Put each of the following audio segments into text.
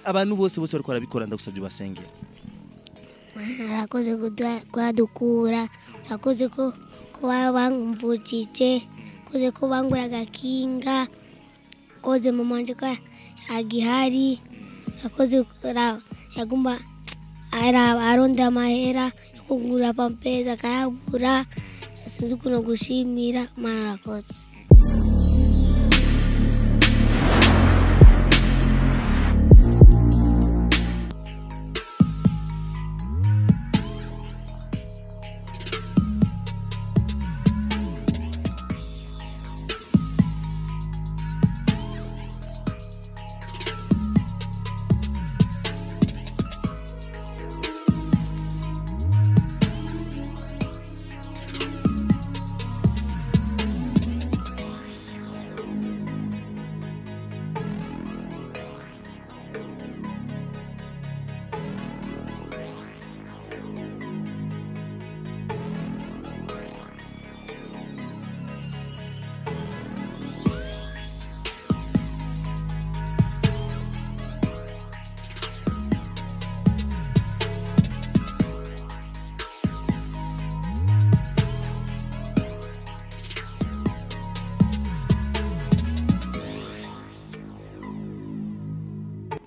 abantu bose bariko barabikora ndagusabye basengera. Urakoze kudukura, urakoze ko bamvukije, koze ko bangura agakinga, koze mama wanje ko agihari, urakoze yagumba aronda amahera yo kugura pampeza akayagura, sinzi ukuntu gushimira Mana urakoze.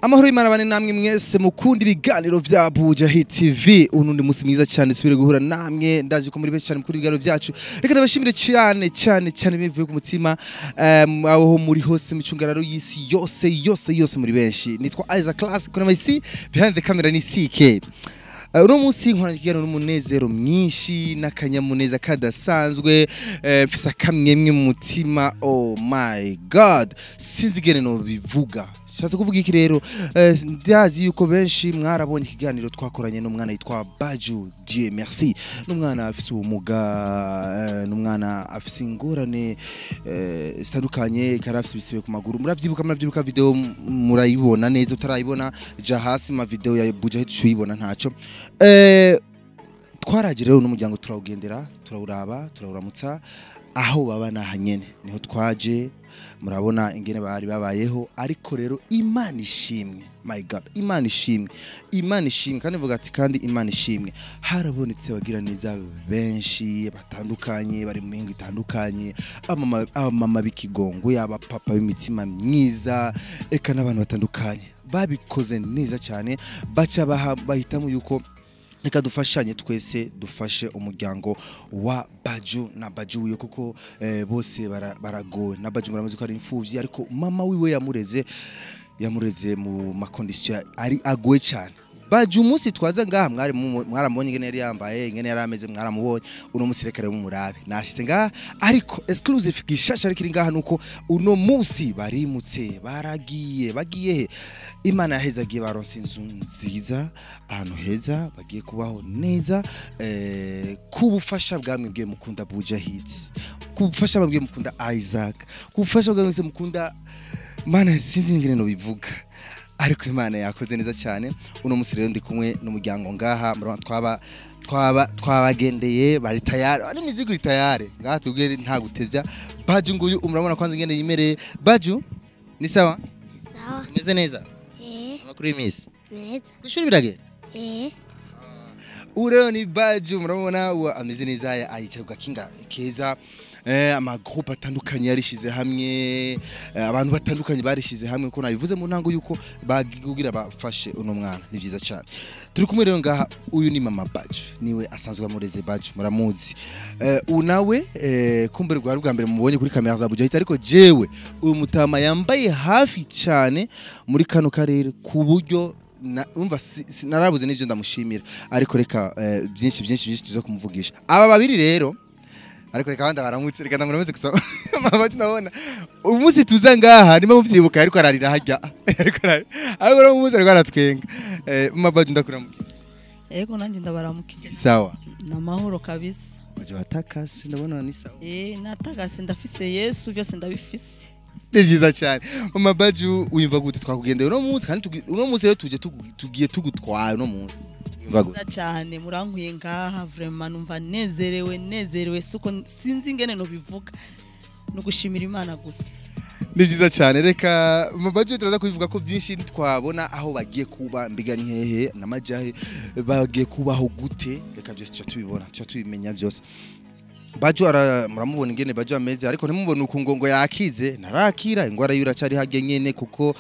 Amahoro Imana bane namwe mwese mukunda ibiganiro vya Bujahit TV. Unundi musi mwiza cyane subire guhura namwe, ndazi ko muri benshi cyane mukunda ibiganiro vyacu. Reka ndabashimire cyane bivuye ku mutima aho muri hose mu cyungararo y'isi yose muri benshi. Nitwa Isaac Class kuna mayisi behind the camera ni CK. Uno musi nkora ikiganiro n'umunezero mwinshi n'akanyamuneza kadasanzwe, fisa kamwemwe mu mutima. Oh my god, sinzigere no bivuga. Shatse kuvuga iki rero, ndazi yuko benshi mwarabonye ikiganiro twakoranye n'umwana yitwa Baju. Dieu merci. N'umwana afise ubumuga, n'umwana afise ingorane zitandukanye, karafise bisibe ku maguru. Muravyibuka video murayibona neza, utarayibona ja hasi ma video ya Bujahit shuyibona ntaco. Twaraje rero n'umuryango turawugendera, turawuraba, turawuramutsa aho baba nahanyene niho twaje. Murabona ingene bari babayeho, ariko rero Imana ishimwe. My god, Imana ishimwe kandi vuga ati kandi Imana ishimwe. Harabonetse bagira neza benshi batandukanye, bari mu mingo itandukanye, abamama b'ikigongo, yaba papa b'imitsima myiza, eka n'abantu batandukanye babikoze neza cyane. Baca bahitamo yuko reka dufashanye twese dufashe umuryango wa Baju na Baju kuko bose baragowe. Na Baju muramaze ko ari imfuvyi, ariko mama wiwe yamureze mu makondisiyo ari agoye cyane. Baju umunsi twaza ngaha mwaramubonye ingene yari yambaye, ingene yari ameze mwaramubonye. Uno munsi reka rero mumurabe nashitse ngaha, ariko exclusive gishasha rikiri ngaha nuko uno munsi barimutse bagiye he. Imana yahezagiye baronse inzu nziza ahantu heza, bagiye kubaho neza kubufasha bwamwe bwiye mukunda Bujahit, kubufasha bwiye mukunda Isaac, kubufasha bwamwe mukunda Mana, sinzi ingene no bivuga, ariko Imana yakoze neza cyane. Uno munsi rero ndi kumwe n'umuryango ngaha, twabagendeye bari tayari, ari mizigo iri tayari ngaha, tubwire nta gutezya. Baju nguyu umurabona kwanza ingene yimereye. Baju ni sawa? Sawa. Meze neza? Amakuru y'imisi? Neza. Kwishuri birage? Ureo ni Baju murabona ameze neza, ayicaye ku gakinga keza. Amagroupe atandukanye yarishize hamwe, abantu batandukanye barishize hamwe, ko nabivuze mu ntango yuko bagigira bafashe uno mwana. Ni byiza cyane. Turi kumwe rero ngaha, uyu ni mama Baju, niwe asanzwe amureze. Baju muramuzi, unawe kumbere rwa bwa mbere mubonye kuri kamera za Bujahit, ariko jewe uyu mutama yambaye hafi cyane muri kano karere ku buryo umva narabuze n'ivyo ndamushimira, ariko reka byinshi tuzo kumuvugisha. Aba babiri rero, ariko reka banda baramutse, reka ndamuramutse gusoma Baju. Nabona umunsi tuza ngaha nima muvyibuka, ariko ararira hajya, ariko no umunsi ariko aratwenga. Mama Baju ndakuramukiye. Ego nanjye ndabaramukije. Sawa, namahoro kabisa. Baju watakase, ndabona ni sawa. Natakase, ndafise Yesu, byose ndabifise. Ni byiza cyane. Mama Baju wimva gute twakugendeye uno munsi, kandi uno munsi rero tugiye tugutwara uno munsi? cyane murankuye ngaha, vraiment numva nezerewe suko sinzi ingene no bivuga, no gushimira Imana gusa. ni byiza cyane reka mu Baju turaza kubivuga ko byinshi twabona aho bagiye kuba mbiga ni hehe na majahe bagiye kubaho gute reka byose tubibona tubimenya byose Baju muramubona ingene Baju ameze ariko ntimubone ukungongo yakize narakira ingwara y'uracari hage nyene kuko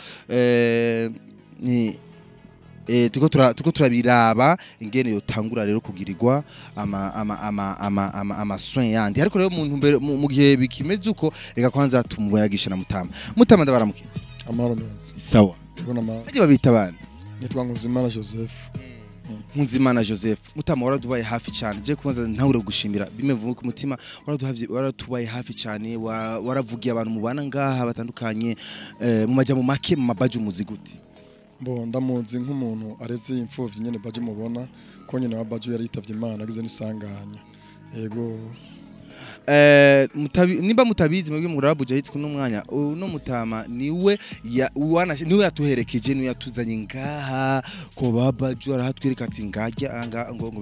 tuko turabiraba ingene yotangura rero kugirirwa ama soin yandi ariko rero mu gihe bikimeze uko reka kwanza tumuberagisha na mutama ndabaramuke amaro meza sawa ubona ma baje babita abana nitwa Imana Joseph Imana Joseph mutama waradubaye hafi cyane je kubanza ntawure gushimira bimevuye ku mutima waratubaye hafi cyane waravugiye abantu mubana ngaha batandukanye mu majya mu make mu Baju muziguti bo ndamuzi nk'umuntu aretse imfuvyi nyene Baju mubona ko nyene wa Baju yari yitavye Imana agize nisanganya yego nimba mutabizi mwebwe muri Bujahit kuno mwanya no mutama niwe niwe yatuherekeje niwe yatuzanye ngaha ko Baju arahatwereka ati ngajya ngo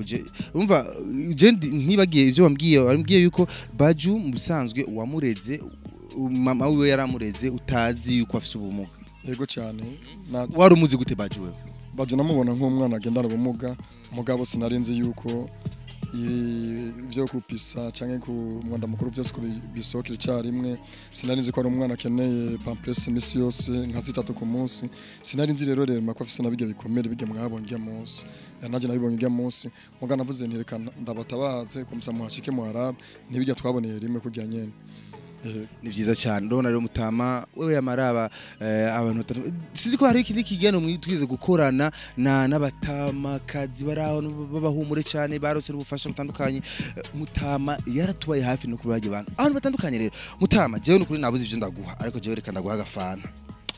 umva je ntibagiye ivyo wambwiye yuko Baju musanzwe wamureze mama wiwe yaramureze utazi yuko afise ubumuga yego cyane wari umuzi gute Baju wewe Baju namubona nk'umwana agendana ubumuga mugabo sinarinzi yuko ibyo kupisa canke ku mwanda mukuru byose ko bisokira icyarimwe sinarinzi ko ari umwana akeneye pampers imisi yose nka 3 ku munsi sinarinzi rero mako afise nabige bikomere bige mwabonye munsi yanaje nabibonye munsi mugana navuze ntirekana ndabatabaze kumsa muhashike mu Arabe ntibijya twaboneye rimwe kujya nyene ni byiza cyane ndabona rero mutama wewe yamaraba abantu sinzi ko hari ikindi kigeno twize gukorana n'abatama kazi baraho babahumure cyane barose n'ubufasha butandukanye mutama yaratubaye hafi no kubage abantu abantu batandukanye rero mutama jewe n'ukuri nabuze ivyo ndaguha ariko jewe reka ndaguha agafana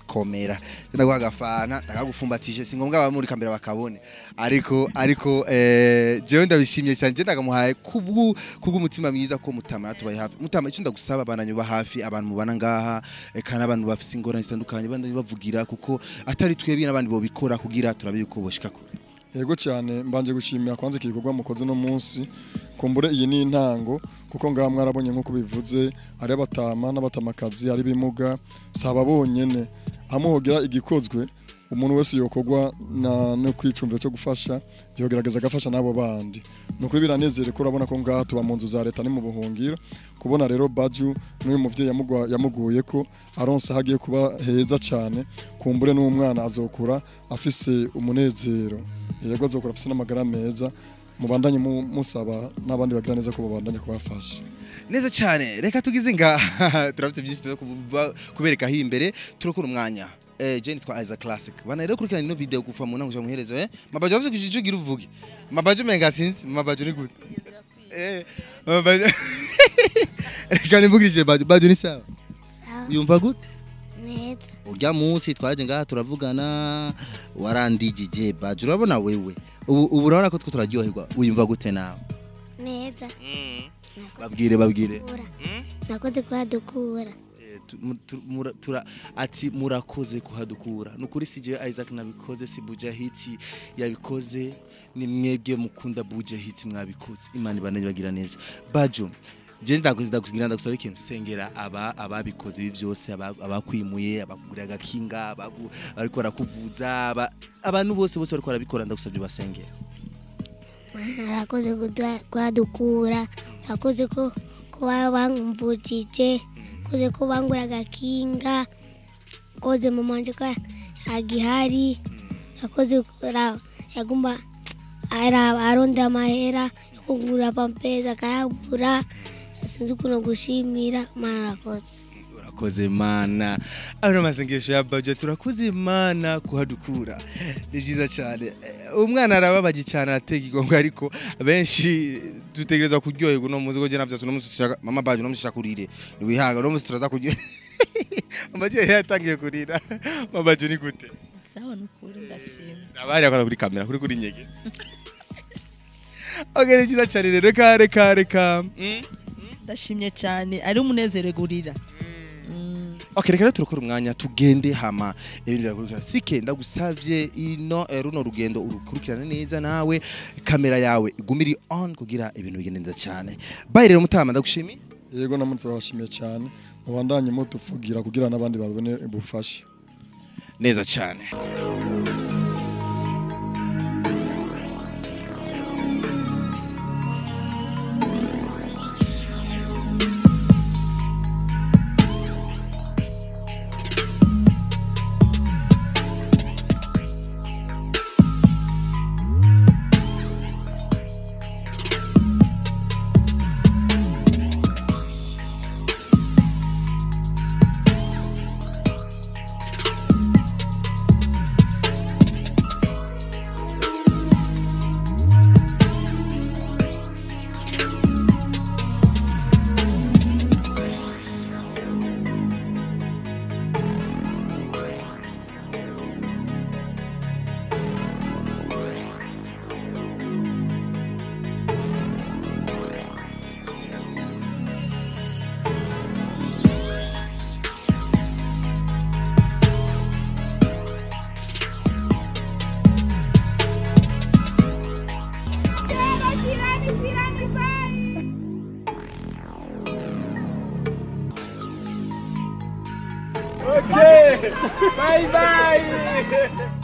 komera ndaguha agafana ndakagufumbatije singombwa abamuri kamera bakabone ariko jewe ndabishimye cyane je ndagamuhaye kubw'umutima mwiza ko mutama yatubaye hafi mutama icyo ndagusaba abananyuba hafi abantu mubana ngaha kana abantu bafise ingorane zitandukanye bandi bavugira kuko atari twebwe n'abandi bo bikora kugira turabe yuko boshika ko yego cyane mbanje gushimira kwanze kikorwa mukoze no munsi kumbure iyi ni intango kuko ngaha mwarabonye nko kubivuze ari abatama n'abatamakazi ari bimuga saba bonyene amuhogira igikozwe umuntu wese yokogwa no kwicumvira cyo gufasha yogerageza gafasha nabo bandi nukuri biranezere ko urabona ko ngaha tuba mu nzu za leta ni mu buhungiro kubona rero Baju n'uyu muvyeyi yamuguye ko aronse hagiye kuba heza cyane kumbure n'umwana azokura afise umunezero yego azokura afise n'amagara meza mubandanye musaba n'abandi bagira neza ko babandanye kubafasha neza cyane reka tugize ngaha turafite byinshi cyo kubereka aho imbere turakora umwanya Jane twa Isaac Classic bana rero kurikirana ino video kufa mu nango muherezo Mabaju afite kujijugira uvuge Mabaju menga sinzi Mabaju ni gute Mabaju reka nivugirije Baju ni sawa yumva gute neza urya munsi twaje ngaha turavugana warandijije Baju urabona wewe ubu urabona ko turaryoherwa uyumva gute nawe neza babwire nakoze kuhadukura ati murakoze kuhadukura nukuri sije Isaac nabikoze si Bujahit yabikoze ni mwebwe mukunda Bujahit mwabikoze Imana ibandanye bagira neza Baju je ndakugira ndagusaba ikintu sengera ababikoze ibi byose abakwimuye abakugura agakinga ariko barakuvuza abantu bose bariko barabikora ndagusabye basengera arakoze kuhadukura arakoze ko bamvujije koze ko bangura agakinga koze mama wanje ko agihari akoze yagumba aronda amahera yo kugura pampers akayagura sinzi ukuntu gushimira Mana arakoze urakoze Imana ano masengesho ya Baju turakoze Imana kuhadukura ni byiza cyane umwana arababaje cyane atega igongo ariko benshi dutegereza kuryoherwa no muzi ko je navyo no musishaka mama Baju no musishaka kurire ni wihanga no musituraza kuryo Mbaje yatangiye kurira Baju ni gute sawa nukuri ndashima nabari akora kuri kamera kuri nyege Okay ni byiza cyane reka ndashimye cyane ari umunezero gurira Okay reka turakora umwanya tugende hama ibindi birakurikira sike ndagusavye ino runo rugendo urukurikirana neza nawe kamera yawe igumiri on kugira ibintu bigende neza cyane bye rero mutama ndagushimi yego namwe turabashimiye cyane mubandanye mutuvugira kugira n'abandi babone ubufasha neza cyane. Okay, bye bye.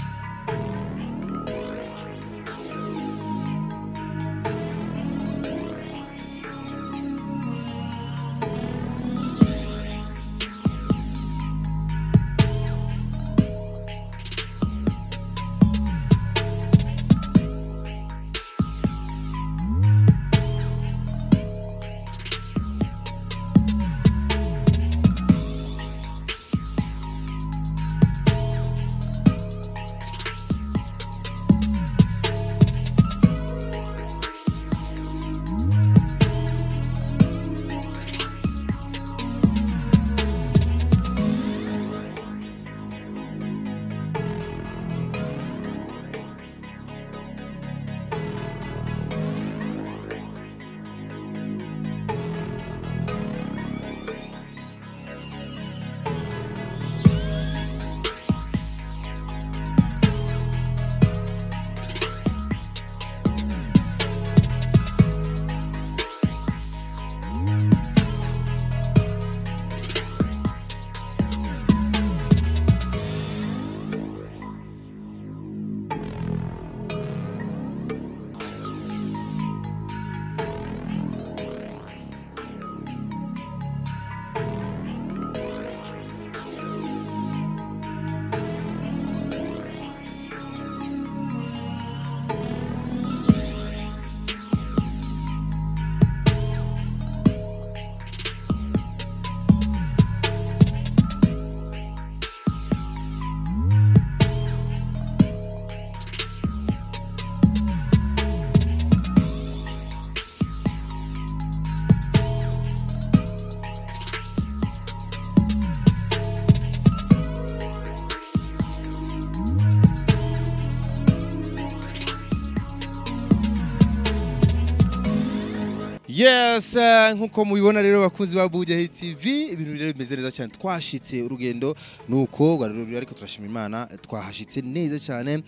Yes, nkuko mubibona rero bakunzi ba Bujahit TV ibintu rero bimeze neza cyane twashitse urugendo nuko rero ariko turashima Imana twahashitse neza cyane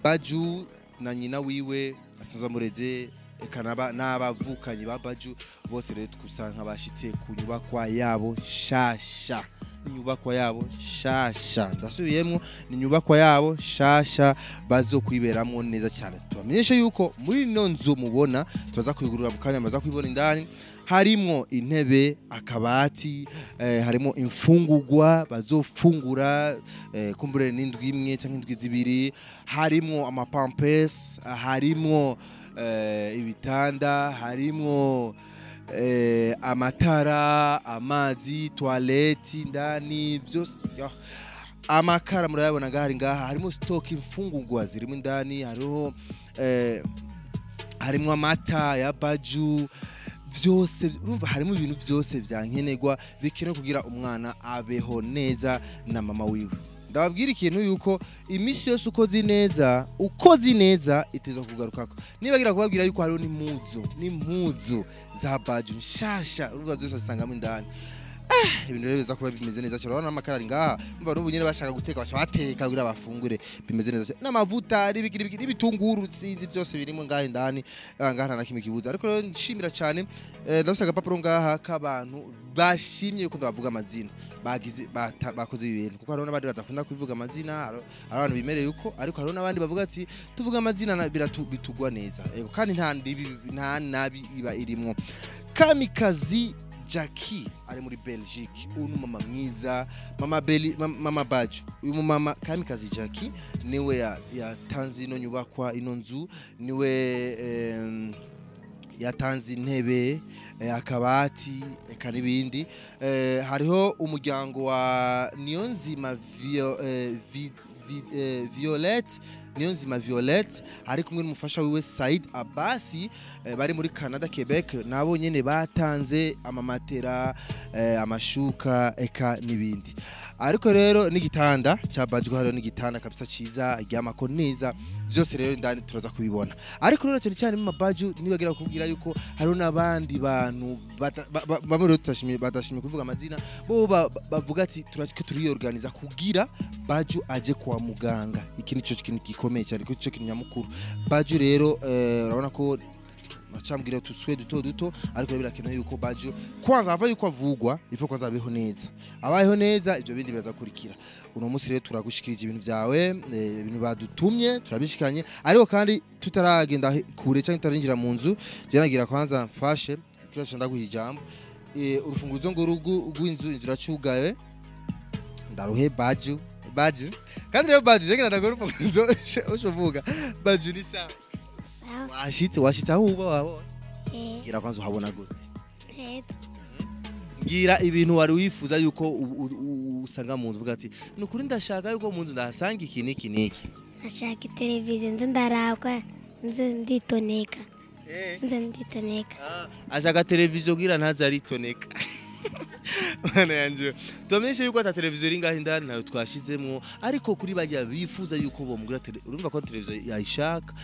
Baju na nyina wiwe asanzwe mureze kanaba n'abavukanye ba Baju bose rero twusanga bashitse ku nyubakwa yabo shasha nyubakwa yabo shasha ndasubiyemo ni nyubakwa yabo shasha bazo kwiberamo neza cyane tubamenyesha yuko muri no nzu mubona turaza kwigurura mukanya maza kwibona indani harimo intebe akabati harimo imfungurwa bazofungura kumbure n'indwi imwe cyangwa indwi zibiri harimo amapampers harimo ibitanda harimo amatara amazi toilette ndani byose amakara murayabona ngaha harimo stock imfungurwa zirimo ndani harimo amata ya Baju byose urumva harimo ibintu byose byankenerwa bikenewe kugira umwana abeho neza na mama wiwe ndababwira ikintu yuko imisi yose ukozi neza iteza kugarukako nibagira kubabwira yuko hariho n'impuzu za Baju nshasha urumva zose asangamo indani ibintu rero biza kuba bimeze neza cyane urabona amakara ngaha umva n'ubu nyine bashaka guteka bateka kugira bafungure bimeze neza n'amavuta n'ibitunguru sinzi byose birimo ngaha indani ngaha nta nakimwe kibuza ariko rero nshimira cyane ndabasanga agapapuro ngaha k'abantu bashimye yuko ndabavuga amazina bakoze ibintu kuko hariho n'abandi badakunda kubivuga amazina hari abantu bimereye yuko ariko hariho n'abandi bavuga ati tuvuga amazina bitugwa neza kandi nta nabi iba irimo Kamikazi Jackie ari muri Belgique uyu mama mwiza mama Baju uyu mama Kamikazi Jackie niwe yatanze ino nyubakwa ino nzu niwe yatanze intebe akabati eka n'ibindi hariho umuryango wa Niyonzima Violette ari kumwe n'umufasha wiwe Said Abasi bari muri Canada Quebec nabo nyene batanze amamatera amashuka eka n'ibindi ariko rero n'igitanda cyabajwe hariho n'igitanda kabisa ciza aryamako neza byose rero ndani turaza kubibona ariko rero cyane mu Baju nibagira kubwira yuko hariho n'abandi bantu bamwe rero badashimye kuvuga amazina bo bavuga ati turiyorganiza kugira Baju aje kwa muganga iki nico kintu gikomeye cyane kuko cyo kintu nyamukuru Baju rero urabona ko macambwira tuswe duto ariko birakenewe yuko Baju kwanza ava yuko avugwa ifo kwanza abeho neza abayeho neza ibyo bindi biraza kurikira uno munsi rero turagushikirije ibintu byawe ibintu badutumye turabishikanye ariko kandi tutaragenda kure cyangwa tutarinjira mu nzu je nagira kwanza mfashe kirasho ndaguha ijambo urufunguzo ngo rw'inzu iracugaye ndaruhe Baju kandi rero Baju je ngenda urufunguzo ushovuga Baju ni sawa washitse aho uba wabona ngira kwanza uhabona gute ngira ibintu wari wifuza yuko usanga mu nzu uvuga ati nukuri ndashaka yuko mu nzu ndahasanga iki niki nashaka televiziyo nzu ndarabwa nzu nditoneka ashaka televiziyo gira ntaza aritoneka Mwana yanje tumenyeshe yuko ata televiziyo iri ngaho indani nayo twashizemo ariko kuri bajya bifuza yuko bomugura urumva ko televiziyo yayishaka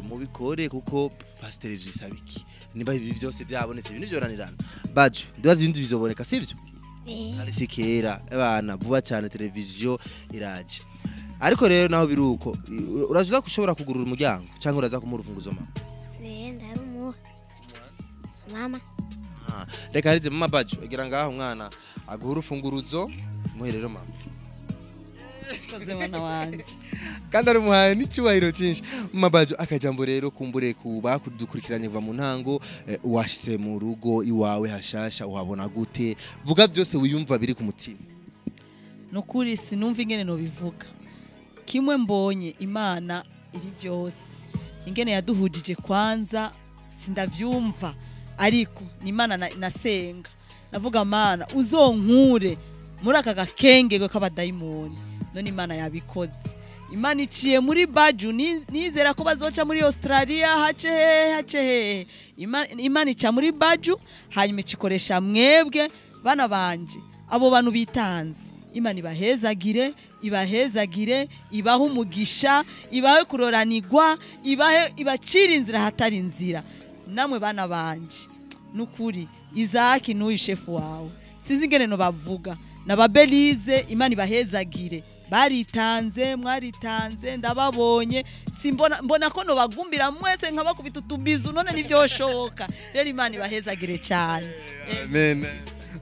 mubikore kuko basi televiziyo isabiki niba ibi byose byabonetse ibintu byoranirana Baju ndabaza ibindi bizoboneka sivyo ari sikera abana vuba cyane televiziyo iraje ariko rero naho biruko urazuza kushobora kugurura umuryango cyangwa uraza kumurufunguzo mama reka harize mama Baju agira ngaho umwana aguhura ufunguruzo muherero mama koze mwana wanje kandi ari muhaye n'icyubahiro cyinshi mama Baju akajambo rero kumbure kuba kudukurikiranye kuva mu ntango washise mu rugo iwawe hashasha uhabona gute vuga byose wiyumva biri ku mutima nukuri sinumva ingene no bivuga kimwe mbonye Imana iri byose ingene yaduhujije kwanza sindavyumva ariko ni Imana nasenga navuga Mana uzonkure muri aka gakenge k'abadayimoni none Imana yabikoze Imana iciye muri Baju nizera ko bazoca muri Australia hace Imana ica muri Baju hanyuma icikoresha mwebwe bana banje abo bantu bitanze Imana ibahezagire ibaho umugisha ibahe kuroranirwa ibacira inzira hatari inzira namwe bana banje nukuri Izaki n'uyu shefu wawe sinzi ingene no bavuga nababelize Imana ibahezagire baritanze mwaritanze ndababonye mbona ko no bagumbira mwese nkabakubita utubizu none nibyoshoboka rero Imana ibahezagire cyane amen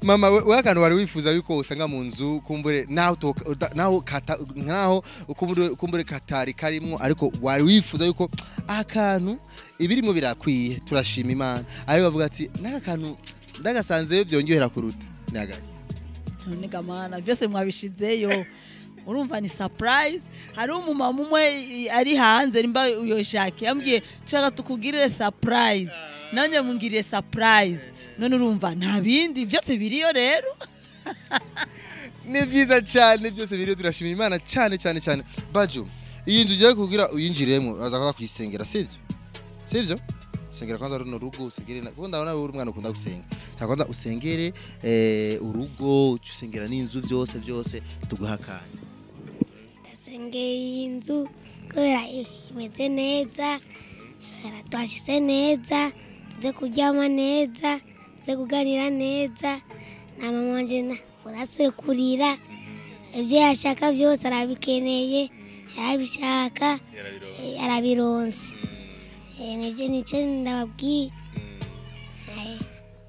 mama we akantu wari wifuza yuko usanga mu nzu kumbure naho kumbure katari karimo ariko wari wifuza yuko akantu ibirimo birakwiye turashima Imana ari bavuga ati nakakantu ndagasanze byongera kuruta nagaye none gamana byose mwabishizeyo urumva ni surprise hari umumama umwe ari hanze nimba uyoshake yambwiye tushaka tukugirire surprise nanje mungirire surprise none urumva nta bindi byose biriyo rero ni byiza cyane byose biriyo turashima Imana cyane Baju iyi nzu ugiye kugira uyinjiremo uraza kwisengera sivyo sengera kwanza runo rugo usengere kuko ndabona uri umwana ukunda gusenga cyakwanza usengere urugo usengera n'inzu byose tuguhakanye ndasengeye inzu kubera imeze neza twashyize neza tuze kuryama neza tuze kuganira neza na mama wanje urasure kurira ibyo yashaka byose arabikeneye arabishaka arabironse nibyo nicyo ndababwiye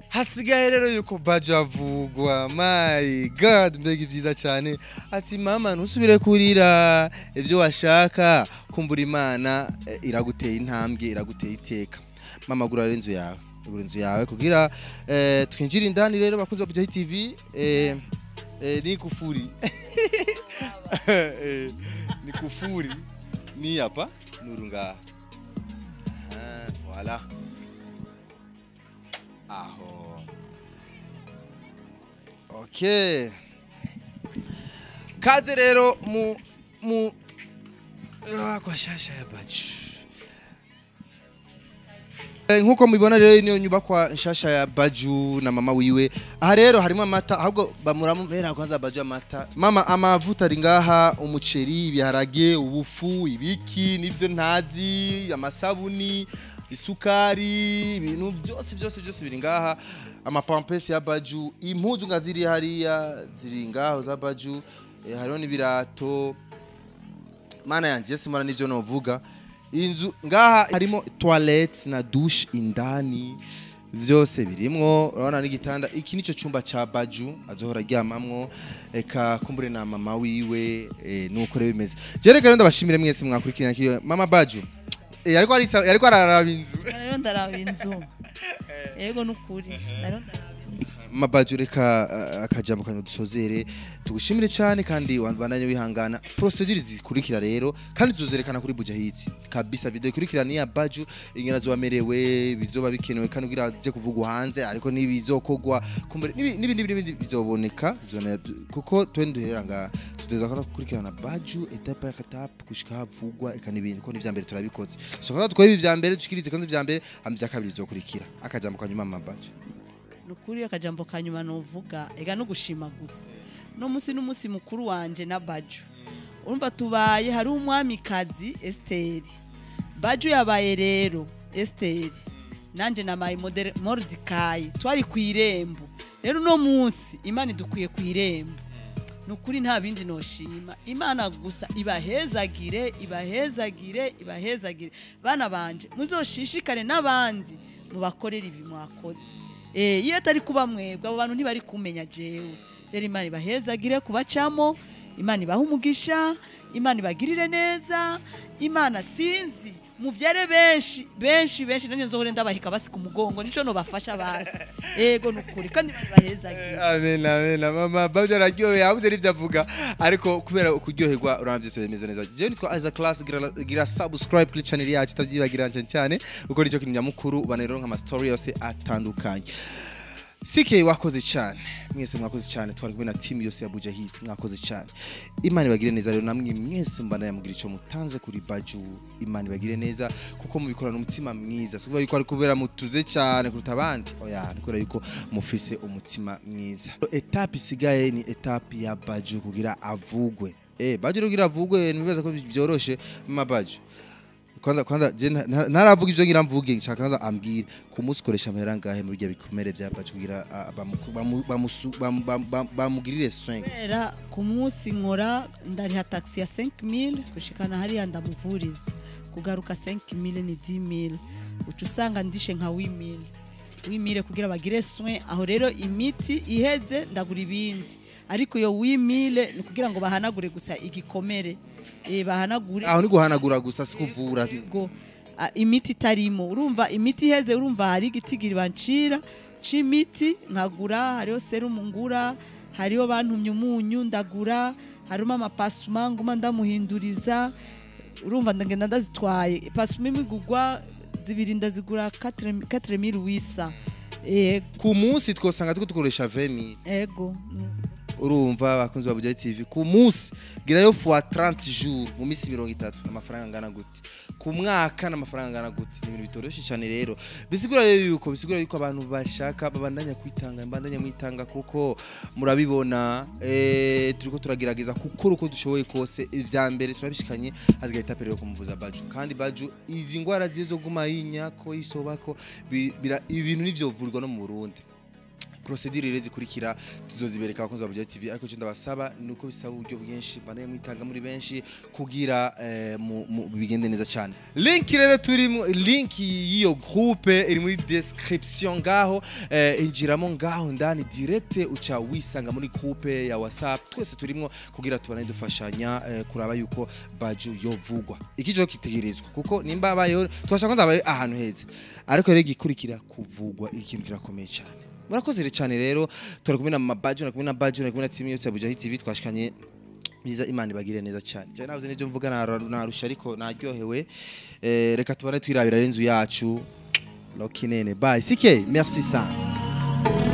hasigaye rero yuko Baju avugwa my god mbega byiza cyane ati mama ntusubire kurira ibyo washaka kumbura Imana iraguteye intambwe iraguteye iteka mama gura rero inzu yawe kugira twinjire indani rero bakunze ba Bujahit TV ni kufuri ni kufuri ni hapa nurunga voilà aho okay kaze rero mu kwa shasha ya Baju nkuko mubibona rero niyo nyubakwa nshasha ya Baju na mama wiwe aha rero harimo amata ahubwo bamuramera kwanza Baju amata mama amavuta ari ngaha umuceri ibiharage ubufu ibiki nibyo ntazi amasabuni isukari ibintu byose biri ngaha amapampesi ya Baju impuzu ngaziri hariya ziri ngaho za Baju hariho n'ibirato mana yanje simara nivyo novuga inzu ngaha harimo toilette na douche indani byose birimwo urabona n'igitanda iki nico cyumba ca Baju azohora aryamamwo eka kumbure na mama wiwe nuko rero bimeze je reka ndabashimire mwese mwakurikirana kiyo mama Baju yariko araraba inzu rero ndaraba inzu yego nukuri rero ndaraba inzu mama Baju reka akajambo kanyu dusozere tugushimire cyane kandi wandanye wihangana procedure zikurikira rero kandi tuzerekana kuri Bujahit kabisa video ikurikira ni ya Baju ingena zo bamerewe bizoba bikenewe kandi kugira je kuvugwa hanze ariko nibizokogwa n'ibindi bizoboneka kuko twenduhera nga tuteza kana kukurikirana Baju etape par etape kushika havugwa eka n'ibindi ko n'ivya mbere turabikoze so tukora ibi vya mbere dushikirize kandi vya mbere hamvya kabiri bizokurikira akajambo kanyuma mama Baju nukuri akajambo kanyuma novuga ega no gushima gusa no musi mukuru wanje na Baju urumva tubaye hari umwamikazi Esther Baju yabaye rero Esther nanje na my Mordecai twari kwirembo rero no munsi Imana idukwiye kwirembo nukuri nta bindi noshima Imana gusa ibahezagire bana banje muzoshishikare nabandi mubakorera ibi mwakoze iyo atari kuba mwebwe abo bantu ntibari kumenya jewe rero Imana ibahezagire kubacamo Imana ibaha umugisha Imana ibagirire neza Imana sinzi muvyare benshi nanjye nzohore ndabahika basi ku mugongo nico no bafasha basi yego nukuri kandi bahezagire amen mama Baju araryoye yabuze n'ivyo avuga ariko kubera kuryoherwa uramvyise bimeze neza je nitwa Isaac Class gira subscribe kuri channel yacu tavyibagira cyane uko nico kintu nyamukuru banero nka story yose atandukanye Sike wakoze cyane mwese mwakoze cyane twari kumwe na team yose ya Bujahit mwakoze cyane Imana ibagire neza rero namwe mwese mbana yamugira ico mutanze kuri Baju Imana ibagire neza kuko mubikorana umutima mwiza suvuga yuko ari kubera mutuze cyane kuruta abandi oya nikora yuko mufise umutima mwiza etape isigaye ni etape ya Baju kugira avugwe Baju kugira avugwe nibibaza ko byoroshe mama Baju kwanza je naravuga ivyo ngira mvuge nshaka kwanza ambwira kumuskoresha amahera ngahe muri bya bikomere bya Baju kugira bamugirire soin era ku munsi nkora ndariha taxi ya 5000 kushikana hariya ndamuvuriza kugaruka 5000 ni 10000 ucu usanga ndishe nka 8000 kugira bagire soin aho rero imiti iheze ndagura ibindi ariko yo 8000 ni kugira ngo bahanagure gusa igikomere bahanagure aho ni guhanagura gusa sikuvura imiti tarimo urumva imiti iheze urumva hari igitigiri bancira c'imiti nkagura hariho serum ngura hariho bantumye umunyu ndagura harimo amapasuma nguma ndamuhinduriza urumva ndagenda ndazitwaye pasuma imigugwa zibiri ndazigura 4800 ku munsi twosanga tukoresha 20000 ego urumva bakunze ba Bujahit TV ku munsi girayo fois 30 jours mu misi 30 amafaranga ngana gute ku mwaka n'amafaranga ngana gute ni ibintu bitoroshe cyane rero bisigura yuko abantu bashaka babandanya mwitanga kuko murabibona turiko turagerageza gukora uko dushoboye kose ivya mbere turabishikanye azigahita perero kumuvuza Baju kandi Baju izi ngwara zizo guma yinyako isobako ibintu nivyo vurirwa no mu Burundi procedure rero zikurikira tuzozibereka abakunzi ba Bujahit TV ariko cyo ndabasaba nuko bisaba uburyo bwinshi mbane mwitanga muri benshi kugira bigende neza cyane. Link rero turimo link y'iyo groupe iri muri description ngaho injiramo ngaho ndani direct uca wisanga muri groupe ya WhatsApp twese turimo kugira tubane dufashanya kuraba yuko Baju yovugwa ikijo kitegerezwa kuko nimba abayo twashaka nzabaye ahantu heze ariko rero gikurikira kuvugwa ikintu kirakomeye cyane. Murakoze cyane rero turakumwe na Baju na Baju na team yose ya Bujahit TV twashikanye biza Imana ibagire neza cyane. Je navuze n'ibyo mvuga narusha ariko naryohewe reka tubane twirabira inzu yacu Lokinene bye CK merci sana.